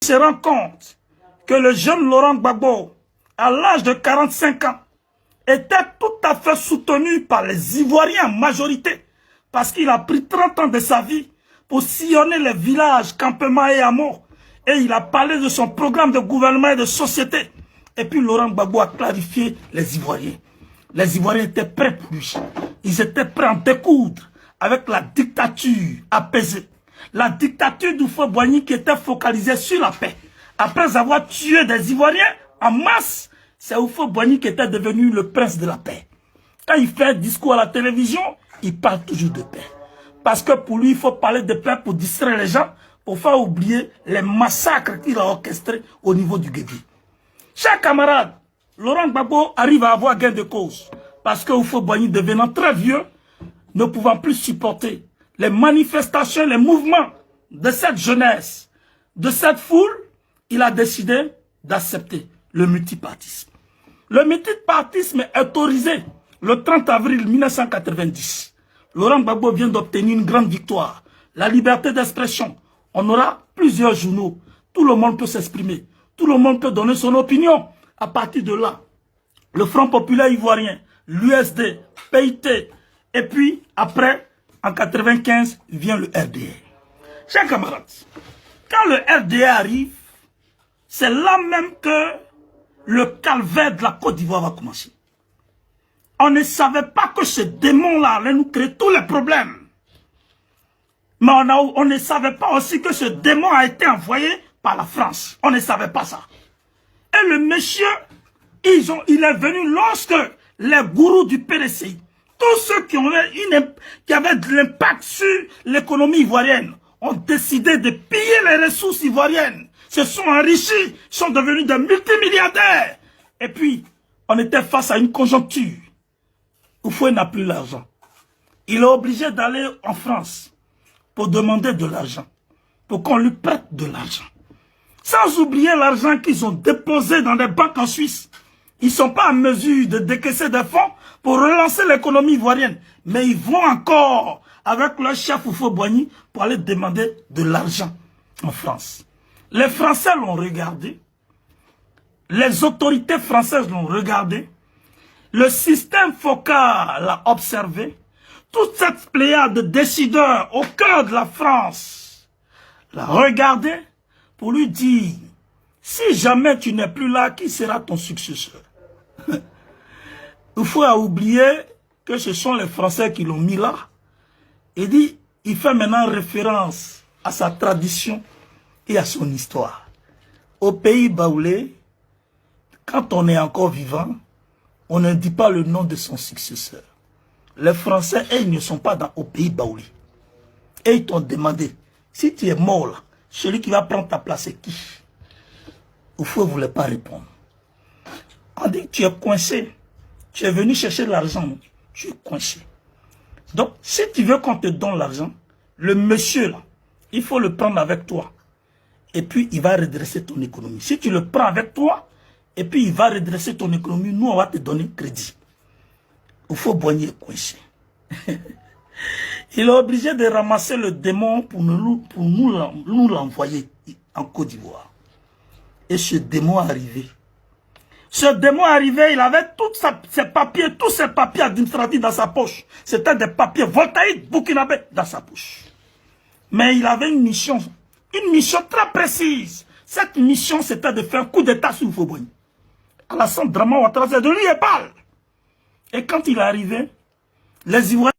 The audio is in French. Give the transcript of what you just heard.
se rend compte que le jeune Laurent Gbagbo, à l'âge de 45 ans, était tout à fait soutenu par les Ivoiriens en majorité, parce qu'il a pris 30 ans de sa vie pour sillonner les villages, campements et hameaux, et il a parlé de son programme de gouvernement et de société. Et puis Laurent Gbagbo a clarifié les Ivoiriens. Les Ivoiriens étaient prêts pour lui. Ils étaient prêts à en découdre avec la dictature apaisée. La dictature d'Houphouët-Boigny qui était focalisée sur la paix. Après avoir tué des Ivoiriens en masse, c'est Houphouët-Boigny qui était devenu le prince de la paix. Quand il fait un discours à la télévision, il parle toujours de paix. Parce que pour lui, il faut parler de paix pour distraire les gens, pour faire oublier les massacres qu'il a orchestrés au niveau du Guédi. Chers camarades, Laurent Gbagbo arrive à avoir gain de cause. Parce que Houphouët-Boigny, devenant très vieux, ne pouvant plus supporter les manifestations, les mouvements de cette jeunesse, de cette foule, il a décidé d'accepter le multipartisme. Le multipartisme est autorisé le 30 avril 1990. Laurent Gbagbo vient d'obtenir une grande victoire. La liberté d'expression. On aura plusieurs journaux. Tout le monde peut s'exprimer. Tout le monde peut donner son opinion. À partir de là, le Front populaire ivoirien, l'USD, PIT, et puis après, en 1995, vient le RDR. Chers camarades, quand le RDR arrive, c'est là même que le calvaire de la Côte d'Ivoire va commencer. On ne savait pas que ce démon-là allait nous créer tous les problèmes. Mais on ne savait pas aussi que ce démon a été envoyé par la France. On ne savait pas ça. Et le monsieur, il est venu lorsque les gourous du PDCI, tous ceux qui avaient de l'impact sur l'économie ivoirienne, ont décidé de piller les ressources ivoiriennes, se sont enrichis, sont devenus des multimilliardaires. Et puis, on était face à une conjoncture. Houphouët n'a plus l'argent. Il est obligé d'aller en France pour demander de l'argent, pour qu'on lui prête de l'argent. Sans oublier l'argent qu'ils ont déposé dans des banques en Suisse. Ils ne sont pas en mesure de décaisser des fonds pour relancer l'économie ivoirienne. Mais ils vont encore avec leur chef Houphouët-Boigny pour aller demander de l'argent en France. Les Français l'ont regardé. Les autorités françaises l'ont regardé. Le système focal l'a observé. Toute cette pléiade de décideurs au cœur de la France l'a regardé pour lui dire, si jamais tu n'es plus là, qui sera ton successeur? Il faut oublier que ce sont les Français qui l'ont mis là. Il dit, il fait maintenant référence à sa tradition et à son histoire. Au pays baoulé, quand on est encore vivant, on ne dit pas le nom de son successeur. Les Français, ils ne sont pas au pays baoulé. Et ils t'ont demandé, si tu es mort là, celui qui va prendre ta place, c'est qui? Houphouët ne voulait pas répondre. On dit que tu es coincé. Tu es venu chercher l'argent. Tu es coincé. Donc, si tu veux qu'on te donne l'argent, le monsieur là, il faut le prendre avec toi. Et puis, il va redresser ton économie. Si tu le prends avec toi, et puis il va redresser ton économie, nous, on va te donner crédit. Houphouët-Boigny est coincé. Il est obligé de ramasser le démon pour nous l'envoyer en Côte d'Ivoire. Et ce démon est arrivé. Ce démon est arrivé, il avait tous ses papiers administratifs dans sa poche. C'était des papiers voltaïques burkinabés dans sa poche. Mais il avait une mission très précise. Cette mission, c'était de faire un coup d'état sur Houphouët-Boigny. Alassane Draman Ouattara, c'est de lui et parle. Et quand il est arrivé, les Ivoiriens